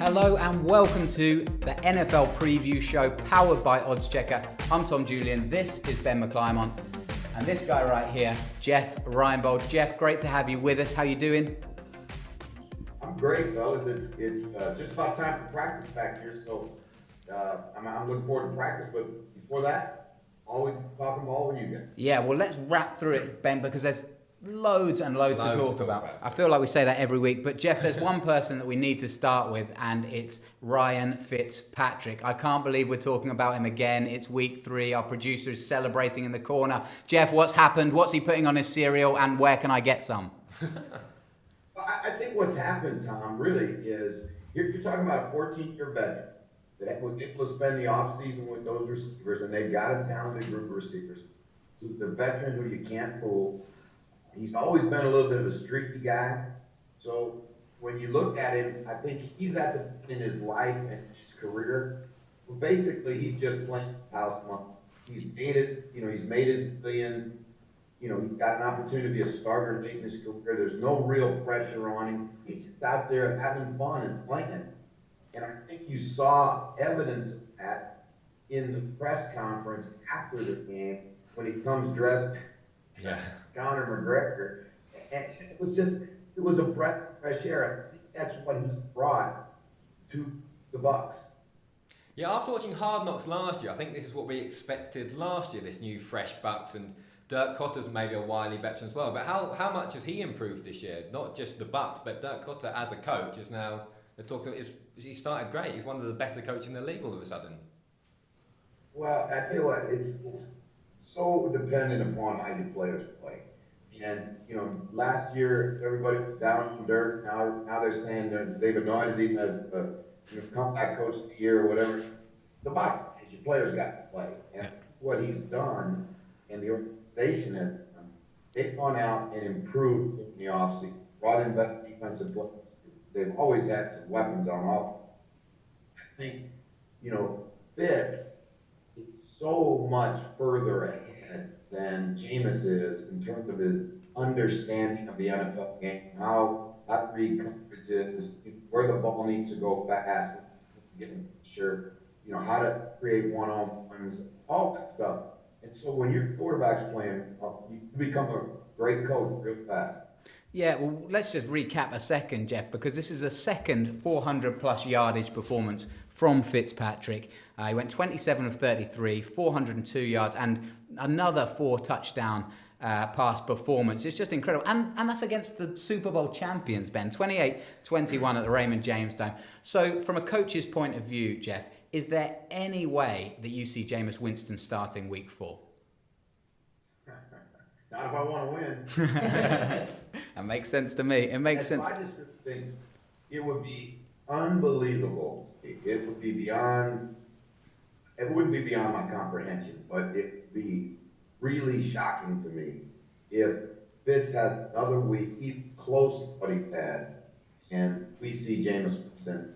Hello and welcome to the NFL Preview Show powered by Oddschecker. I'm Tom Julian, this is Ben McClymont, and this guy right here, Jeff Reinebold. Jeff, great to have you with us. How you doing? I'm great, fellas. It's just about time for practice back here, so I'm looking forward to practice, but before that, always talking ball with you guys. Yeah, well, let's wrap through it, Ben, because there's loads and loads to talk about. I feel like we say that every week, but Jeff, there's one person that we need to start with, and it's Ryan Fitzpatrick. I can't believe we're talking about him again. It's week 3. Our producer is celebrating in the corner. Jeff, what's happened? What's he putting on his cereal, and where can I get some? I think what's happened, Tom, really is you're talking about a 14-year veteran that was able to spend the offseason with those receivers, and they've got a talented group of receivers. Who's a veteran who you can't fool. He's always been a little bit of a streaky guy. So when you look at him, I think he's at the point in his life and his career. Well, basically, he's just playing house money. He's made his billions. He's got an opportunity to be a starter late in his career. There's no real pressure on him. He's just out there having fun and playing. And I think you saw evidence of that in the press conference after the game when he comes dressed as Conor McGregor. And it was a breath of fresh air. I think that's what he's brought to the Bucs. Yeah, after watching Hard Knocks last year, I think this is what we expected last year, this new fresh Bucs, and Dirk Kotter's maybe a wily veteran as well. But how much has he improved this year? Not just the Bucs, but Dirk Kotter as a coach is now, he started great. He's one of the better coaches in the league all of a sudden. Well, I tell you what, it's so dependent upon how your players play. And, last year, everybody was down on Dirk. Now they're saying they've anointed him as the comeback coach of the year or whatever. The bottom is your players got to play. And what he's done, and the organization has done, they've gone out and improved in the offseason, brought in better defensive players. They've always had some weapons on offense. I think, Fitz is so much further ahead than Jameis is in terms of his understanding of the NFL game, how to read coverages, where the ball needs to go fast, getting sure, how to create one-on-ones, all that stuff. And so when your quarterback's playing, you become a great coach real fast. Yeah, well, let's just recap a second, Jeff, because this is the second 400-plus yardage performance from Fitzpatrick. He went 27 of 33, 402 yards, and another 4-touchdown pass performance. It's just incredible. And that's against the Super Bowl champions, Ben, 28-21 at the Raymond James Dome. So from a coach's point of view, Jeff, is there any way that you see Jameis Winston starting week 4? Not if I want to win. That makes sense to me. It makes sense. I just think it would be unbelievable. It would be beyond. It wouldn't be beyond my comprehension, but it would be really shocking to me if Fitz has another week even close to what he's had, and we see Jameis Winston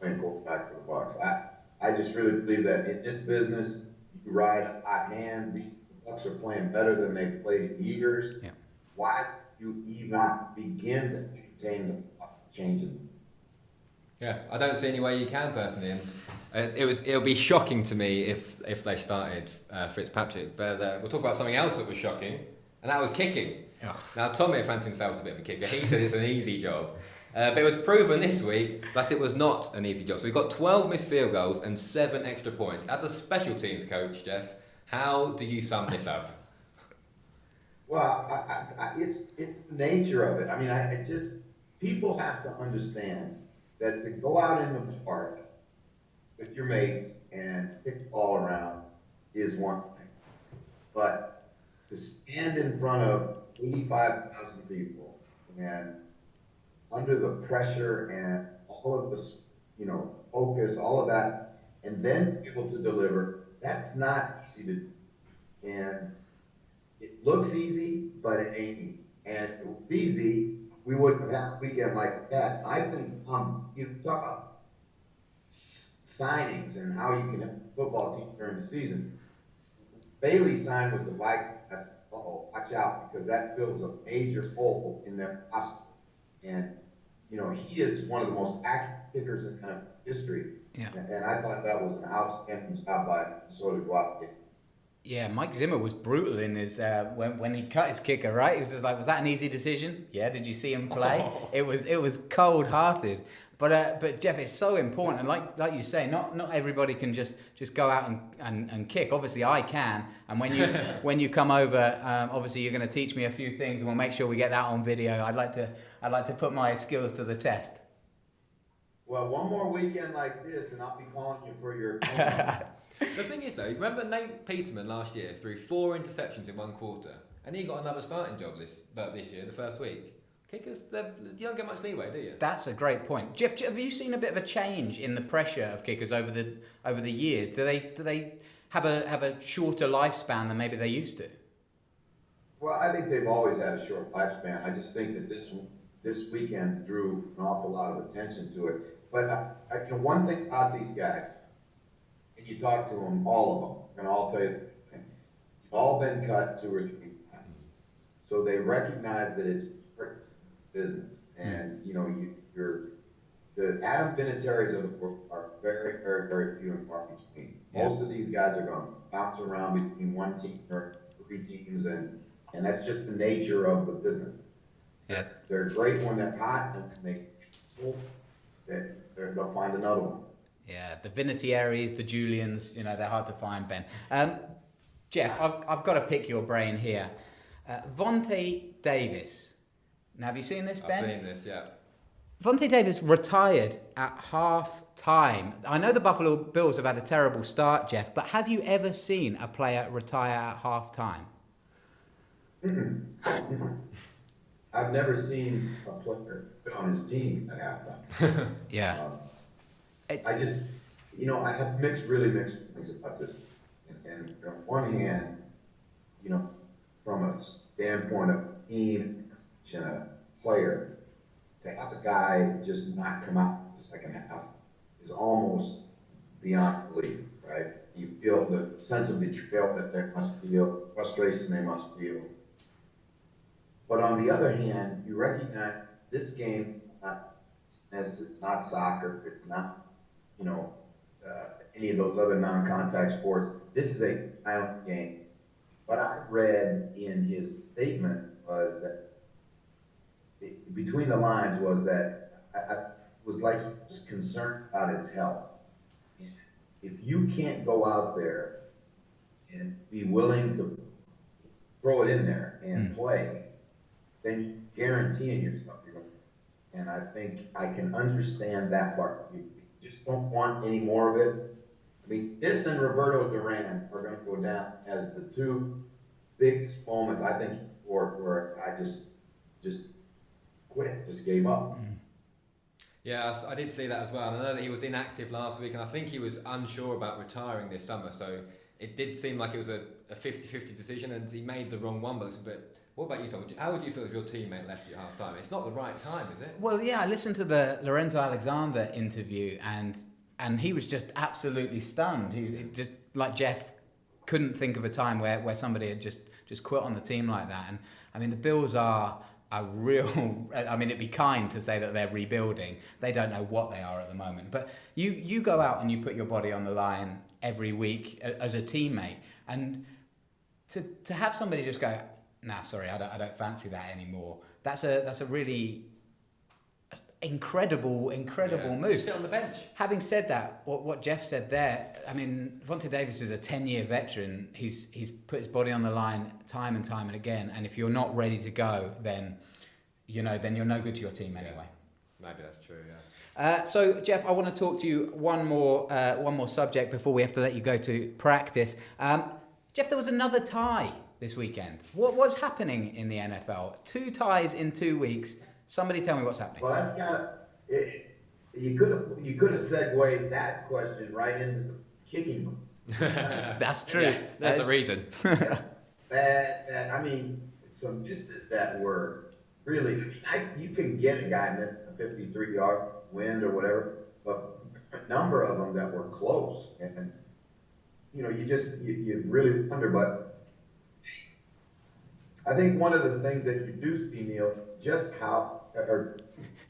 playing quarterback for the Bucs. I just really believe that in this business, you ride a hot hand. The Bucs are playing better than they've played in years. Yeah. Why do you even begin to entertain the changing? Yeah, I don't see any way you can personally. It'll be shocking to me if they started Fitzpatrick. But we'll talk about something else that was shocking, and that was kicking. Ugh. Now Tommy fancies himself as a bit of a kicker. He said it's an easy job, but it was proven this week that it was not an easy job. So we got 12 missed field goals and 7 extra points. As a special teams coach, Jeff, how do you sum this up? Well, it's the nature of it. I mean, people have to understand that to go out in the park with your mates and kick the ball around is one thing. But to stand in front of 85,000 people and under the pressure and all of the, focus, all of that, and then be able to deliver, that's not easy to do. And it looks easy, but it ain't easy. And if it was easy, we wouldn't have a weekend like that. I think, talk about signings and how you can have a football team during the season. Bailey signed with the Vikings. Watch out, because that fills a major hole in their roster. And he is one of the most accurate kickers in kind of history. Yeah. And I thought that was an outstanding job by Minnesota to go out and get. Yeah, Mike Zimmer was brutal in his when he cut his kicker, right? He was just like, was that an easy decision? Yeah, did you see him play? It was cold hearted. But Jeff, it's so important, and like you say, not everybody can just go out and kick. Obviously, I can, and when you come over, obviously you're going to teach me a few things, and we'll make sure we get that on video. I'd like to put my skills to the test. Well, one more weekend like this, and I'll be calling you for your. The thing is, though, remember Nate Peterman last year threw 4 interceptions in 1 quarter, and he got another starting job this year, the first week. Kickers, you don't get much leeway, do you? That's a great point, Jeff. Have you seen a bit of a change in the pressure of kickers over the years? Do they have a shorter lifespan than maybe they used to? Well, I think they've always had a short lifespan. I just think that this weekend drew an awful lot of attention to it. But one thing about these guys, and you talk to them, all of them, and I'll tell you, they've all been cut 2 or 3 times. So they recognize that it's business. And, the Adam Vinatieri's of the world are very, very, very few and far between. Most of these guys are going to bounce around between one team or 3 teams, and that's just the nature of the business. Yeah. They're great when they're hot, and they'll find another one. Yeah, the Vinatieris, the Julians, they're hard to find, Ben. Jeff, I've got to pick your brain here. Vontae Davis. Now, have you seen this, Ben? I've seen this, yeah. Vontae Davis retired at half time. I know the Buffalo Bills have had a terrible start, Jeff, but have you ever seen a player retire at half time? I've never seen a player put on his team at halftime. Yeah. I just, I have really mixed feelings about this. And on one hand, from a standpoint of team and a player, to have a guy just not come out in the second half is almost beyond belief, right? You feel the sense of betrayal that they must feel, frustration they must feel. But on the other hand, you recognize this game it's not soccer, it's not, any of those other non-contact sports. This is a violent game. What I read in his statement was that, between the lines, was that I was like he was concerned about his health. If you can't go out there and be willing to throw it in there and play, then you're guaranteeing yourself you're going to. And I think I can understand that part. You just don't want any more of it. I mean, this and Roberto Duran are going to go down as the 2 biggest moments, I think, where I just quit, just gave up. Yeah, I did see that as well. And I know that he was inactive last week, and I think he was unsure about retiring this summer. So it did seem like it was a 50-50 decision, and he made the wrong one. But what about you, Tom? How would you feel if your teammate left you at half time? It's not the right time, is it? Well, yeah, I listened to the Lorenzo Alexander interview, and he was just absolutely stunned. He just, like Jeff, couldn't think of a time where somebody had just quit on the team like that. And I mean, the Bills are a real. I mean, it'd be kind to say that they're rebuilding. They don't know what they are at the moment. But you go out and you put your body on the line every week as a teammate, and to have somebody just go, nah, sorry, I don't fancy that anymore. That's a really incredible move. Sit on the bench. Having said that, what Jeff said there, I mean, Vontae Davis is a 10-year veteran. He's put his body on the line time and time and again. And if you're not ready to go, then you're no good to your team anyway. Maybe that's true. Yeah. So Jeff, I want to talk to you one more subject before we have to let you go to practice. Jeff, there was another tie this weekend. What's happening in the NFL? 2 ties in 2 weeks. Somebody tell me what's happening. Well, that's kind of you could have segued that question right into the kicking. That's true. Yeah, that's the reason. I mean, some misses that were really. You can get a guy missing a 53-yard wind or whatever, but a number of them that were close, and you really wonder. But I think one of the things that you do see, Neil, just how, or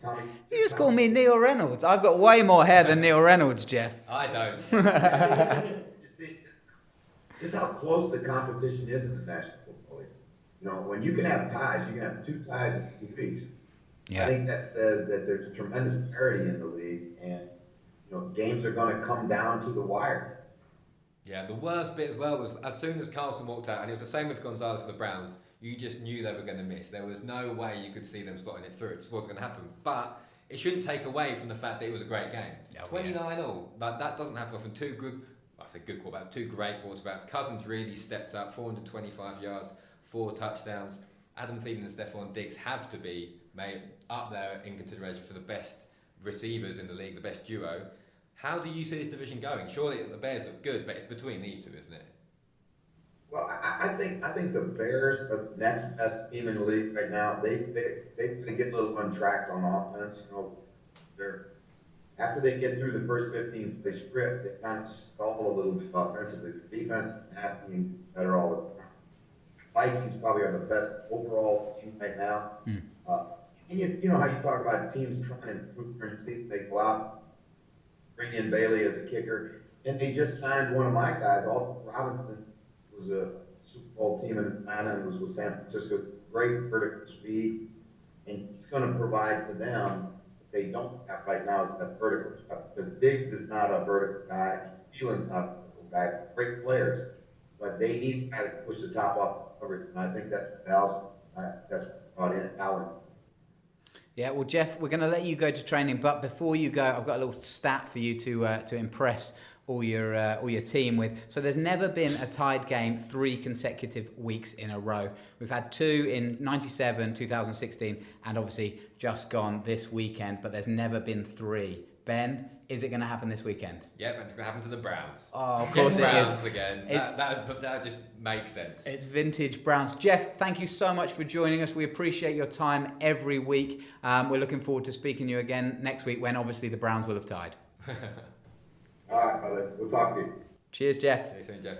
Tommy. You just call me Neil Reynolds. I've got way more hair than Neil Reynolds, Jeff. I don't. You see, just how close the competition is in the National Football League. You know, when you can have ties, you can have 2 ties in 2 weeks. Yeah. I think that says that there's tremendous parity in the league, and games are going to come down to the wire. Yeah, the worst bit as well was as soon as Carlson walked out, and it was the same with Gonzalez for the Browns, you just knew they were going to miss. There was no way you could see them slotting it through. It just wasn't going to happen. But it shouldn't take away from the fact that it was a great game. 29-all. That doesn't happen often. 2 good, I say good quarterbacks, 2 great quarterbacks. Cousins really stepped up, 425 yards, 4 touchdowns. Adam Thielen and Stephon Diggs have to be made up there in consideration for the best receivers in the league, the best duo. How do you see this division going? Surely the Bears look good, but it's between these 2, isn't it? Well, I think the Bears are the next best team in the league right now. They get a little untracked on offense. They're after they get through the first 15 play script, they kind of stall a little bit offensively. The defense has to be better all the time. Vikings probably are the best overall team right now. And you know how you talk about teams trying to improve and see if they go out, bring in Bailey as a kicker, and they just signed one of my guys. Alton Robinson was a Super Bowl team in Atlanta and was with San Francisco. Great vertical speed, and he's going to provide for them what they don't have right now is that vertical stuff. Because Diggs is not a vertical guy, Thielen's not a vertical guy. Great players, but they need a guy to push the top off the coverage, and I think that's what brought in Allen. Yeah, well, Jeff, we're going to let you go to training, but before you go, I've got a little stat for you to impress all your team with. So there's never been a tied game 3 consecutive weeks in a row. We've had 2 in 97, 2016, and obviously just gone this weekend, but there's never been 3. Ben, is it going to happen this weekend? Yep, it's going to happen to the Browns. Oh, of course it Browns is. Again. That just makes sense. It's vintage Browns. Jeff, thank you so much for joining us. We appreciate your time every week. We're looking forward to speaking to you again next week when obviously the Browns will have tied. All right, brother. We'll talk to you. Cheers, Jeff. See you soon, Jeff.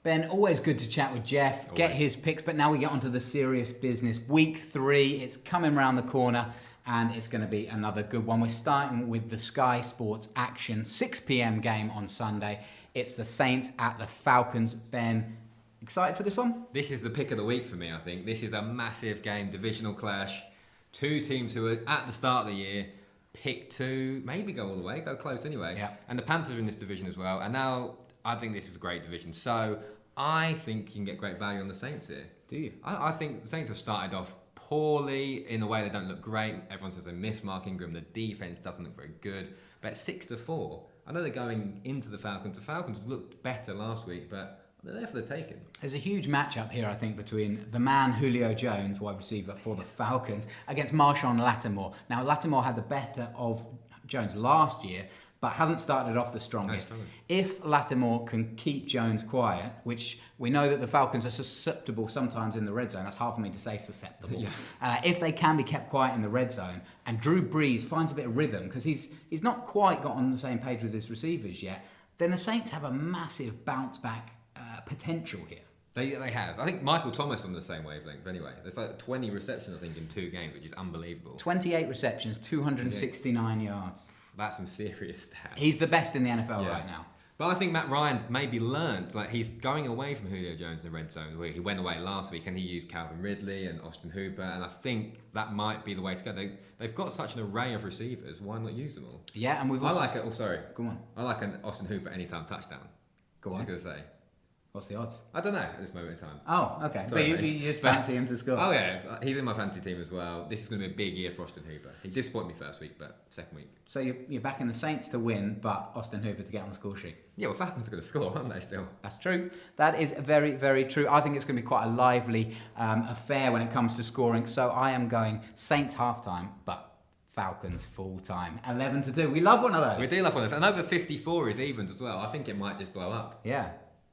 Ben, always good to chat with Jeff, get his picks, but now we get onto the serious business. Week 3, it's coming round the corner, and it's going to be another good one. We're starting with the Sky Sports Action 6 p.m. game on Sunday. It's the Saints at the Falcons. Ben, excited for this one? This is the pick of the week for me, I think. This is a massive game, divisional clash. 2 teams who are at the start of the year picked to maybe go all the way, go close anyway. Yeah. And the Panthers are in this division as well. And now I think this is a great division. So I think you can get great value on the Saints here. Do you? I think the Saints have started off poorly in a way they don't look great. Everyone says they miss Mark Ingram. The defense doesn't look very good. But 6-4, I know they're going into the Falcons. The Falcons looked better last week, but they're there for the taking. There's a huge matchup here, I think, between the man Julio Jones, wide receiver for the Falcons, against Marshawn Lattimore. Now, Lattimore had the better of Jones last year, but hasn't started off the strongest. No, If Lattimore can keep Jones quiet, which we know that the Falcons are susceptible sometimes in the red zone, that's hard for me to say susceptible. Yes. If they can be kept quiet in the red zone, and Drew Brees finds a bit of rhythm, because he's not quite got on the same page with his receivers yet, then the Saints have a massive bounce back potential here. They have. I think Michael Thomas on the same wavelength anyway. There's like 20 receptions, I think, in 2 games, which is unbelievable. 28 receptions, 269 yards. That's some serious stats. He's the best in the NFL right now. But I think Matt Ryan's maybe learned, like he's going away from Julio Jones in the red zone, where he went away last week and he used Calvin Ridley and Austin Hooper, and I think that might be the way to go. They've got such an array of receivers, why not use them all? Yeah, and we've also... Go on. I like an Austin Hooper anytime touchdown. Go on. I was going to say. What's the odds? I don't know at this moment in time. Oh, okay. Sorry, but you just fancy him to score. Oh yeah, he's in my fantasy team as well. This is going to be a big year for Austin Hooper. He disappointed me first week, but second week. So you're backing the Saints to win, but Austin Hooper to get on the score sheet. Yeah, well, Falcons are going to score, aren't they, still? That's true. That is very, very true. I think it's going to be quite a lively affair when it comes to scoring. So I am going Saints halftime, but Falcons full time. 11-2. We love one of those. We do love one of those. And over 54 is evens as well. I think it might just blow up. Yeah.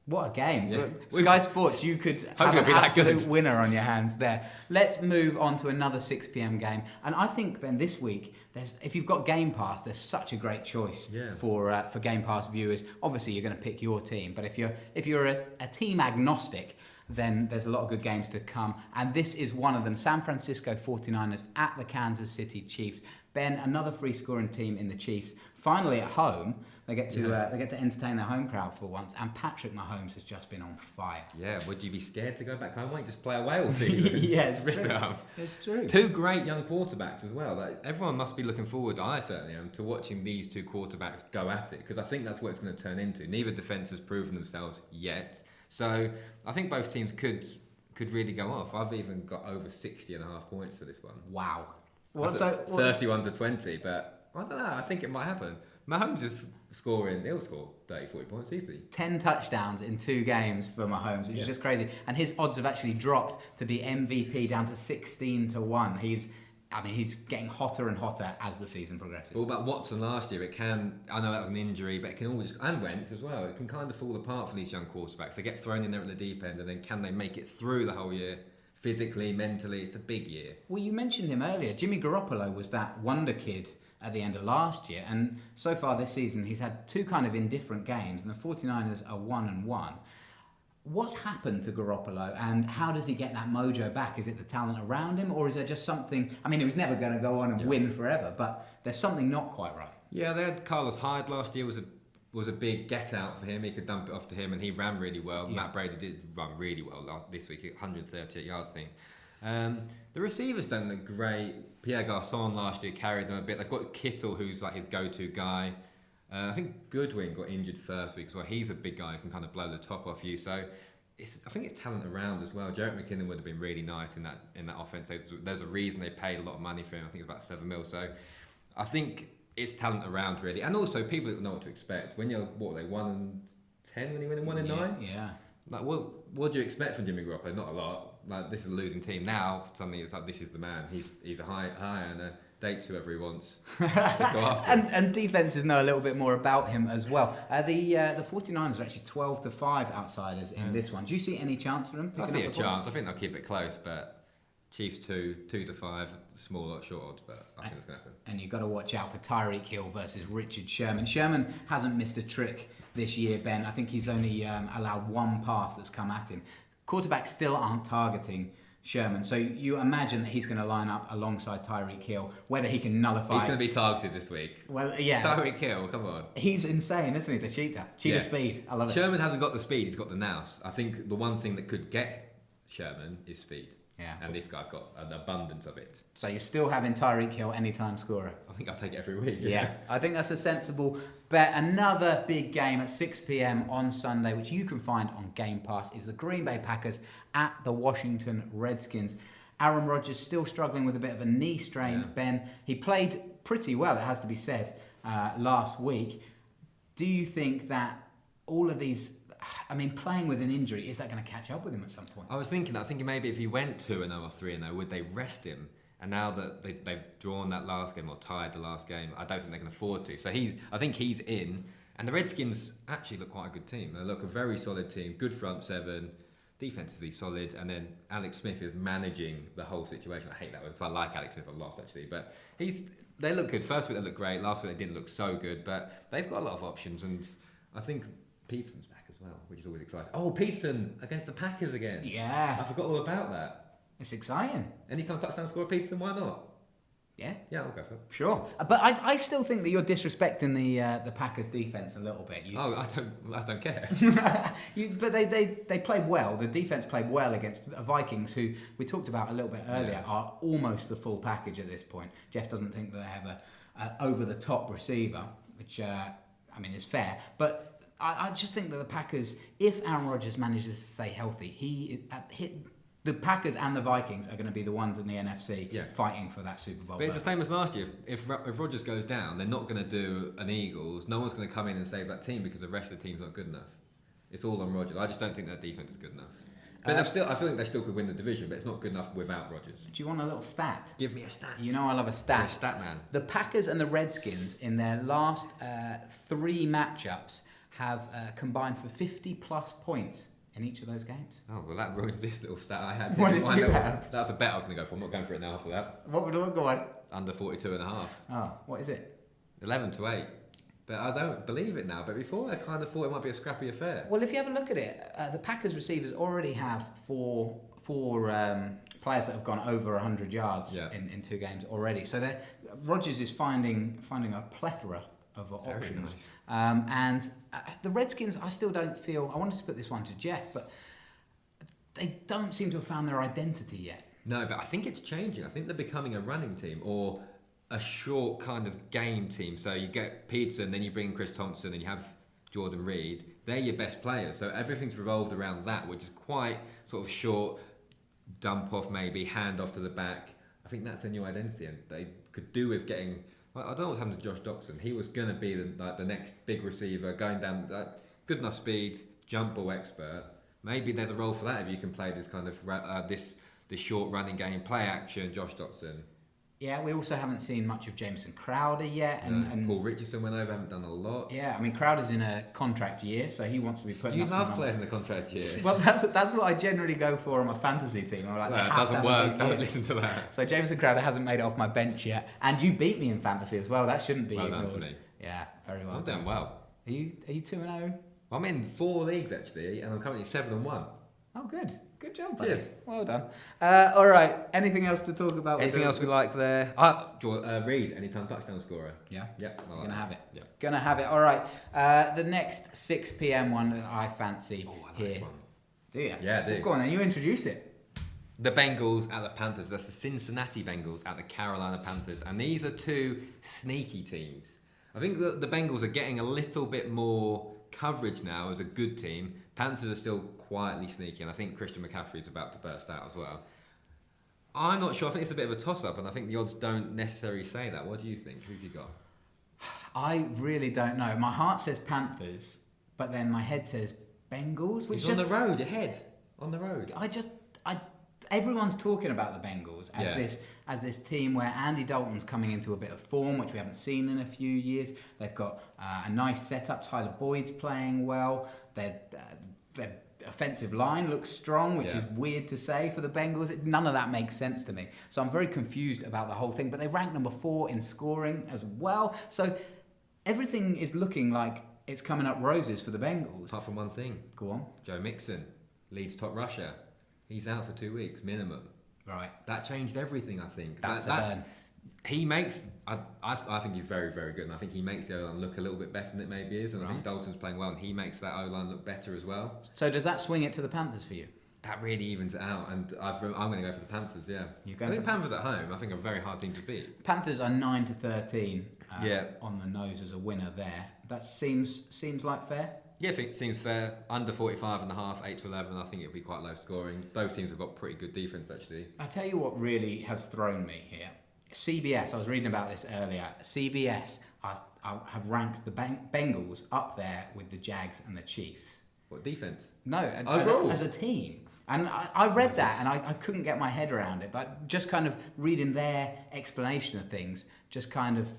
What a game. Yeah. Sky Sports, you could have an absolute winner on your hands there. Let's move on to another 6 p.m. game. And I think, Ben, this week, if you've got Game Pass, there's such a great choice for Game Pass viewers. Obviously, you're going to pick your team. But if you're a team agnostic, then there's a lot of good games to come. And this is one of them. San Francisco 49ers at the Kansas City Chiefs. Ben, another free scoring team in the Chiefs. Finally at home, they get to entertain their home crowd for once. And Patrick Mahomes has just been on fire. Yeah, would you be scared to go back home? Why don't you just play away all season? Yeah, it's Rip true. it up. It's true. Two great young quarterbacks as well. Like, everyone must be looking forward, I certainly am, to watching these two quarterbacks go at it, because I think that's what it's going to turn into. Neither defence has proven themselves yet. So I think both teams could really go off. I've even got over 60.5 points for this one. Wow. What's 31 to 20, but I don't know. I think it might happen. Mahomes is scoring, he'll score 30, 40 points easily. 10 touchdowns in 2 games for Mahomes, which is just crazy. And his odds have actually dropped to be MVP down to 16 to 1. He's getting hotter and hotter as the season progresses. All about Watson last year, I know that was an injury, but it can always, and Wentz as well, it can kind of fall apart for these young quarterbacks. They get thrown in there at the deep end, and then can they make it through the whole year? Physically, mentally, it's a big year. Well, you mentioned him earlier. Jimmy Garoppolo was that wonder kid at the end of last year, and so far this season he's had 2 kind of indifferent games, and the 49ers are 1-1. What's happened to Garoppolo, and how does he get that mojo back? Is it the talent around him, or is there just something... I mean, he was never going to go on and win forever, but there's something not quite right. Yeah, they had Carlos Hyde last year, was a big get out for him. He could dump it off to him, and he ran really well. Yeah. Matt Brady did run really well this week, 138 yards thing. The receivers don't look great. Pierre Garçon last year carried them a bit. They've got Kittle, who's like his go-to guy. I think Goodwin got injured first week as well. He's a big guy who can kind of blow the top off you. So I think it's talent around as well. Jarrett McKinnon would have been really nice in that offense. There's a reason they paid a lot of money for him. I think it's about $7 million. So I think it's talent around really, and also people know what to expect. When you're 1-10 when you win 1-9. Yeah. Like what do you expect from Jimmy Garoppolo? Not a lot. Like, this is a losing team now. Suddenly it's like, this is the man. He's a high earner. Dates whoever he wants. Let's go after him. And defenses know a little bit more about him as well. The 49ers are actually 12-5 outsiders in this one. Do you see any chance for them? I see a chance. I think they'll keep it close, but Chiefs 2-5, small lot short odds, but I think it's going to happen. And you've got to watch out for Tyreek Hill versus Richard Sherman. Sherman hasn't missed a trick this year, Ben. I think he's only allowed 1 pass that's come at him. Quarterbacks still aren't targeting Sherman, so you imagine that he's going to line up alongside Tyreek Hill. Whether he can nullify... He's going to be targeted this week. Well, yeah. Tyreek Hill, come on. He's insane, isn't he? The cheetah speed. I love it. Sherman hasn't got the speed, he's got the nous. I think the one thing that could get Sherman is speed. Yeah. And this guy's got an abundance of it. So you're still having Tyreek Hill anytime scorer? I think I'll take it every week. Yeah, I think that's a sensible bet. Another big game at 6 p.m. on Sunday, which you can find on Game Pass, is the Green Bay Packers at the Washington Redskins. Aaron Rodgers still struggling with a bit of a knee strain, Ben. He played pretty well, it has to be said, last week. Do you think that all of these... I mean, playing with an injury, is that going to catch up with him at some point? I was thinking maybe if he went 2-0 or 3-0, would they rest him? And now that they've drawn that last game or tied the last game, I don't think they can afford to. So I think he's in. And the Redskins actually look quite a good team. They look a very solid team, good front seven, defensively solid. And then Alex Smith is managing the whole situation. I hate that word because I like Alex Smith a lot, actually. But they look good. First week they looked great. Last week they didn't look so good. But they've got a lot of options. And I think Peterson's back as well, which is always exciting. Oh, Peterson against the Packers again. Yeah. I forgot all about that. It's exciting. Anytime touchdown scorer Peterson, why not? Yeah. Yeah, I'll go for it. Sure. But I still think that you're disrespecting the Packers defense a little bit. I don't care. But they played well. The defense played well against the Vikings, who we talked about a little bit earlier, are almost the full package at this point. Jeff doesn't think that they have a over-the-top receiver, which, is fair. But I just think that the Packers, if Aaron Rodgers manages to stay healthy, the Packers and the Vikings are going to be the ones in the NFC fighting for that Super Bowl. But it's the same as last year. If Rodgers goes down, they're not going to do an Eagles. No one's going to come in and save that team because the rest of the team's not good enough. It's all on Rodgers. I just don't think that defense is good enough. But I feel like they still could win the division, but it's not good enough without Rodgers. Do you want a little stat? Give me a stat. You know I love a stat. You're a stat man. The Packers and the Redskins in their last 3 matchups have combined for 50-plus points in each of those games. Oh, well, that ruins this little stat I had. What did you have? That's a bet I was going to go for. I'm not going for it now after that. What would it go on? Under 42.5. Oh, what is it? 11-8. But I don't believe it now. But before, I kind of thought it might be a scrappy affair. Well, if you have a look at it, the Packers receivers already have four players that have gone over 100 yards Yeah. in 2 games already. So Rodgers is finding a plethora of options. Nice. And the Redskins, I still don't feel... I wanted to put this one to Jeff, but they don't seem to have found their identity yet. No, but I think it's changing. I think they're becoming a running team or a short kind of game team. So you get Peterson, then you bring in Chris Thompson, and you have Jordan Reed. They're your best players. So everything's revolved around that, which is quite sort of short, dump off maybe, hand off to the back. I think that's a new identity, and they could do with getting... I don't know what's happened to Josh Doxson. He was going to be the next big receiver, going down good enough speed, jump ball expert. Maybe there's a role for that if you can play this kind of this short running game, play action, Josh Doxson. Yeah, we also haven't seen much of Jameson Crowder yet. And Paul Richardson went over, haven't done a lot. Yeah, I mean, Crowder's in a contract year, so he wants to be putting You up love some players numbers. in the contract year. Well, that's what I generally go for on my fantasy team. I'm like, Well, they it have to doesn't have a work. big Don't year. listen to that. So Jameson Crowder hasn't made it off my bench yet. And you beat me in fantasy as well. That shouldn't be Well done ignored. to me. Yeah, very well I'm done. doing well. Are you 2-0? I'm in 4 leagues actually, and I'm currently 7-1. Oh, good. Good job, buddy. Cheers. Well done. All right. Anything else to talk about? Anything else we like there? Reed, anytime touchdown scorer. Yeah. Yep. You're gonna have it. Yeah. Gonna have it. All right. The next 6 p.m. one that I fancy Oh, I like here. this one. Do you? Yeah, I do. Well, go on then. You introduce it. The Bengals at the Panthers. That's the Cincinnati Bengals at the Carolina Panthers. And these are 2 sneaky teams. I think the Bengals are getting a little bit more coverage now as a good team. Panthers are still quietly sneaky, and I think Christian McCaffrey is about to burst out as well. I'm not sure. I think it's a bit of a toss-up, and I think the odds don't necessarily say that. What do you think? Who have you got? I really don't know. My heart says Panthers, but then my head says Bengals, which It's just on the road. Your head on the road. everyone's talking about the Bengals as Yeah. this team where Andy Dalton's coming into a bit of form, which we haven't seen in a few years. They've got a nice setup. Tyler Boyd's playing well. Their offensive line looks strong, which is weird to say for the Bengals. None of that makes sense to me. So I'm very confused about the whole thing. But they rank number 4 in scoring as well. So everything is looking like it's coming up roses for the Bengals. Apart from one thing. Go on. Joe Mixon, Leeds top rusher. He's out for 2 weeks, minimum. Right. That changed everything, I think. That's He makes... I think he's very, very good, and I think he makes the O-line look a little bit better than it maybe is, and I think Dalton's playing well, and he makes that O-line look better as well. So does that swing it to the Panthers for you? That really evens it out, and I'm going to go for the Panthers, yeah. You're I going think for- Panthers at home, I think, are a very hard team to beat. Panthers are 9-13 Yeah. on the nose as a winner there. That seems like fair. Yeah, I think it seems fair. Under 45.5, 8-11, I think it'll be quite low scoring. Both teams have got pretty good defence, actually. I tell you what really has thrown me here. CBS, I was reading about this earlier. CBS have ranked the Bengals up there with the Jags and the Chiefs. What, defence? No, Overall? as a team. And I read that and I couldn't get my head around it. But just kind of reading their explanation of things just kind of,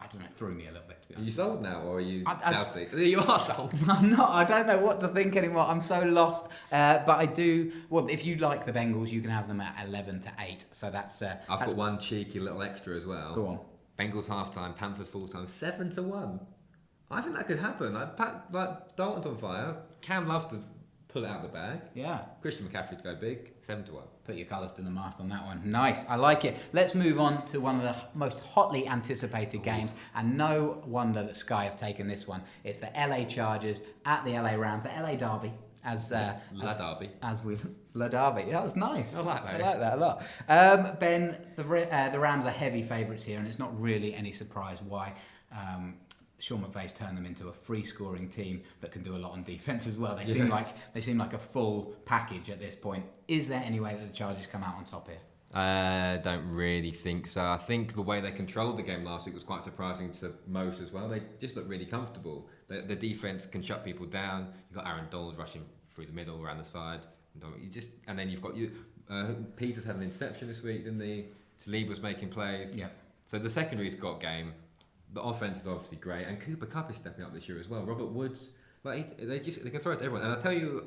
I don't know, threw me a little bit. To be Are you honest. sold now, or are you I doubting? You are sold. I'm not. I don't know what to think anymore. I'm so lost. But I do. Well, if you like the Bengals, you can have them at 11-8. So that's. I've that's, got one cheeky little extra as well. Go on. Bengals half-time, Panthers full-time, 7-1. I think that could happen. Like Dalton's on fire. Cam Love to pull it out of the bag. Yeah. Christian McCaffrey to go big, 7-1. Put your colours to the mast on that one. Nice. I like it. Let's move on to one of the most hotly anticipated games. And no wonder that Sky have taken this one. It's the LA Chargers at the LA Rams, the LA Derby. Derby. La Derby. That was nice. I like that. I like that a lot. Ben, the Rams are heavy favourites here, and it's not really any surprise why. Sean McVay's turned them into a free-scoring team that can do a lot on defence as well. They seem like a full package at this point. Is there any way that the Chargers come out on top here? I don't really think so. I think the way they controlled the game last week was quite surprising to most as well. They just look really comfortable. The defense can shut people down. You've got Aaron Donald rushing through the middle, around the side. And then you've got Peters had an interception this week, didn't he? Talib was making plays. Yeah. So the secondary's got game. The offense is obviously great, and Cooper Kupp is stepping up this year as well. Robert Woods, they can throw it to everyone. And I'll tell you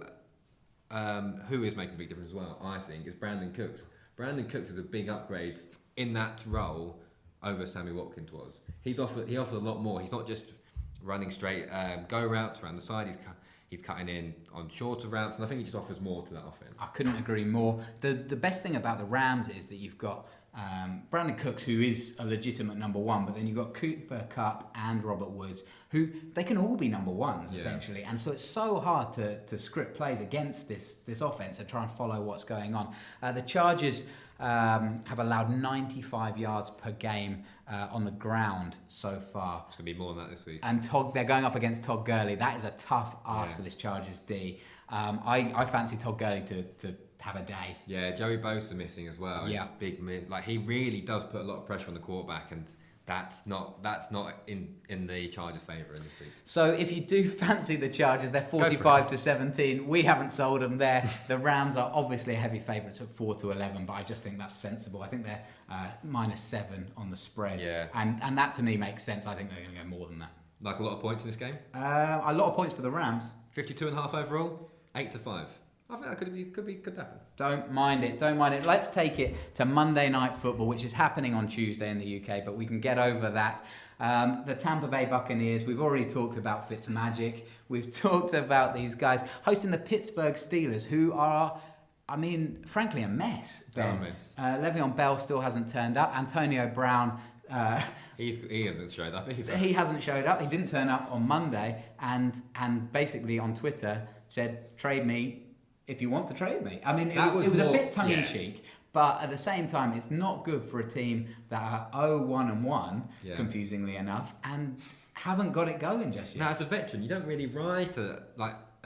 who is making a big difference as well. I think is Brandon Cooks. Brandon Cooks is a big upgrade in that role over Sammy Watkins was. He offered a lot more. He's not just running straight go routes around the side. He's cutting in on shorter routes, and I think he just offers more to that offense. I couldn't agree more. The best thing about the Rams is that you've got Brandon Cooks, who is a legitimate number one, but then you've got Cooper Kupp and Robert Woods, who they can all be number ones essentially, and so it's so hard to script plays against this offense and try and follow what's going on. The Chargers have allowed 95 yards per game on the ground so far. It's going to be more than that this week. And they're going up against Todd Gurley. That is a tough ask for this Chargers D. I fancy Todd Gurley to have a day. Yeah, Joey Bosa missing as well. Yeah. It's big miss. Like, he really does put a lot of pressure on the quarterback, and that's not in the Chargers' favour in this week. So if you do fancy the Chargers, they're 45-17. We haven't sold them there. The Rams are obviously a heavy favourites at 4-11, but I just think that's sensible. I think they're -7 on the spread. Yeah. And that to me makes sense. I think they're going to go more than that. Like a lot of points in this game? A lot of points for the Rams. 52.5 overall, 8-5. I think that could happen. Don't mind it. Let's take it to Monday Night Football, which is happening on Tuesday in the UK, but we can get over that. The Tampa Bay Buccaneers, we've already talked about Fitzmagic. We've talked about these guys hosting the Pittsburgh Steelers, who are, frankly, a mess. Ben. Le'Veon Bell still hasn't turned up. Antonio Brown... he hasn't showed up either. He hasn't showed up. He didn't turn up on Monday, and basically on Twitter said, "Trade me if you want to trade me." It was a bit tongue-in-cheek, but at the same time, it's not good for a team that are 0-1-1, confusingly enough, and haven't got it going just yet. Now, as a veteran, you don't really write a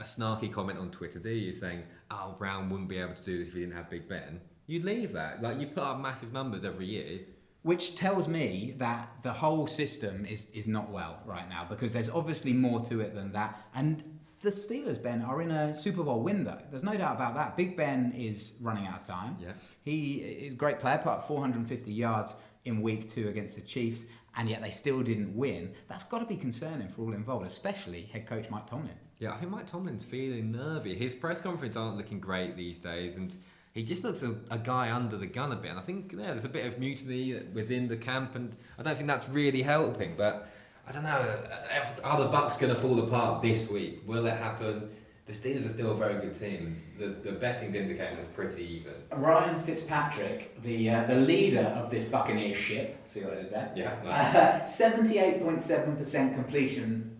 snarky comment on Twitter, do you? Saying, "Oh, Brown wouldn't be able to do this if he didn't have Big Ben." You leave that. Like, you put up massive numbers every year. Which tells me that the whole system is not well right now, because there's obviously more to it than that. And the Steelers, Ben, are in a Super Bowl window. There's no doubt about that. Big Ben is running out of time. Yeah. He is a great player, put up 450 yards in week 2 against the Chiefs, and yet they still didn't win. That's got to be concerning for all involved, especially head coach Mike Tomlin. Yeah, I think Mike Tomlin's feeling nervy. His press conferences aren't looking great these days, and he just looks a guy under the gun a bit. And I think there's a bit of mutiny within the camp, and I don't think that's really helping. But I don't know, are the Bucs going to fall apart this week? Will it happen? The Steelers are still a very good team. The betting's indicating it's pretty even. Ryan Fitzpatrick, the leader of this Buccaneers ship, see what I did there? Yeah, nice. 78.7% completion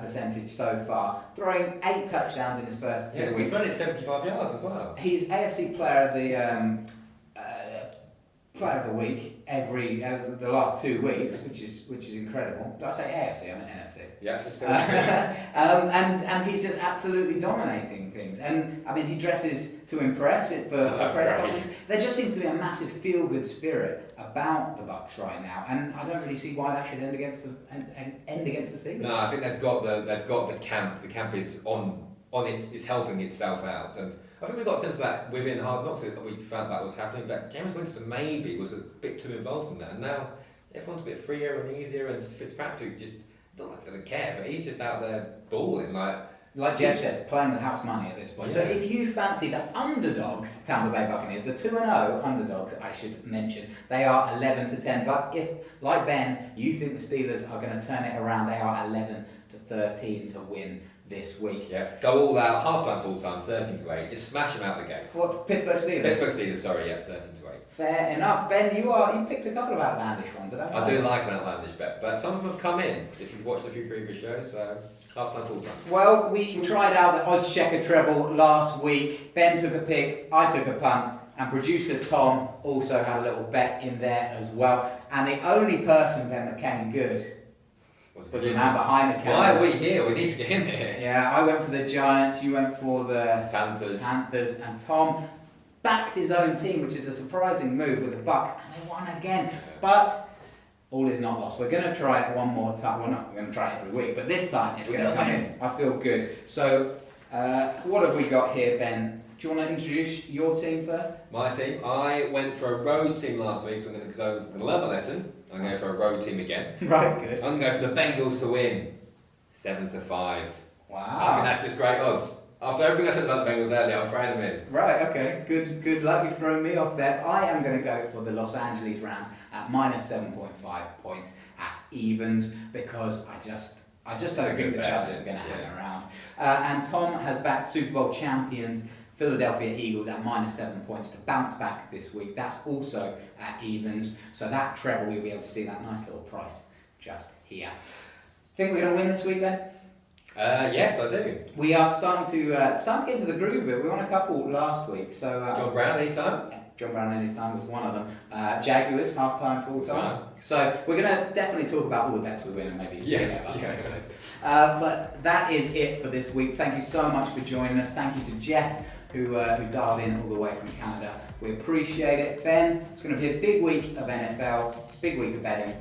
percentage so far, throwing 8 touchdowns in his first 2 weeks. He's running 75 yards as well. He's AFC Player of the Player of the Week every the last 2 weeks, which is incredible. Did I say AFC? I meant NFC. Yeah, just and he's just absolutely dominating things. And he dresses to impress it for press conferences. There just seems to be a massive feel-good spirit about the Bucs right now, and I don't really see why that should end against the Steelers. No, I think they've got the camp. The camp is on it's helping itself out, and I think we got a sense of that within Hard Knocks that we found that was happening. But James Winston maybe was a bit too involved in that, and now everyone's a bit freer and easier, and Fitzpatrick just not like doesn't care, but he's just out there balling like Jeff said, playing with house money at this point. Yeah. So if you fancy the underdogs, Tampa Bay Buccaneers, the 2-0 underdogs, I should mention, they are 11-10. But if, like Ben, you think the Steelers are going to turn it around, they are 11-13 to win this week. Yeah, go all out, half-time, full-time, 13-8. Just smash them out of the game. What, Pittsburgh Steelers? Pittsburgh Steelers, sorry, yeah, 13-8. Fair enough. Ben, you've picked a couple of outlandish ones. I do like an outlandish bet, but some of them have come in, if you've watched a few previous shows, so half-time, full-time. Well, we tried out the Oddschecker treble last week. Ben took a pick, I took a punt, and producer Tom also had a little bet in there as well. And the only person, Ben, that came good was the man behind the camera. Why are we here? We need to get in here. Yeah, I went for the Giants, you went for the Panthers, and Tom backed his own team, which is a surprising move with the Bucs, and they won again. Yeah. But all is not lost. We're going to try it one more time. Well, we're going to try it every week, but this time it's going to come in. I feel good. So, what have we got here, Ben? Do you want to introduce your team first? My team? I went for a road team last week, so I'm going to learn my lesson. I'm going to go for a road team again. Right, good. I'm going to go for the Bengals to win 7-5. Wow. I think that's just great odds. After everything I said about the Bengals earlier, I'm throwing them in. Right, okay. Good luck. You've thrown me off there. I am going to go for the Los Angeles Rams at -7.5 points at evens, because I just don't think the Chargers are going to hang around. And Tom has backed Super Bowl champions Philadelphia Eagles at -7 points to bounce back this week. That's also at evens. So that treble, you'll be able to see that nice little price just here. Think we're going to win this week, Ben? Yes, I do. We are starting to get into the groove of it. We won a couple last week. So John Brown anytime? John Brown anytime was one of them. Jaguars, half-time, full-time. So we're going to definitely talk about all the bets we win and maybe forget about those. But that is it for this week. Thank you so much for joining us. Thank you to Jeff, who dialed in all the way from Canada. We appreciate it. Ben, it's going to be a big week of NFL, big week of betting.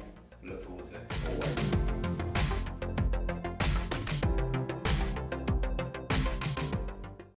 Look forward to it always.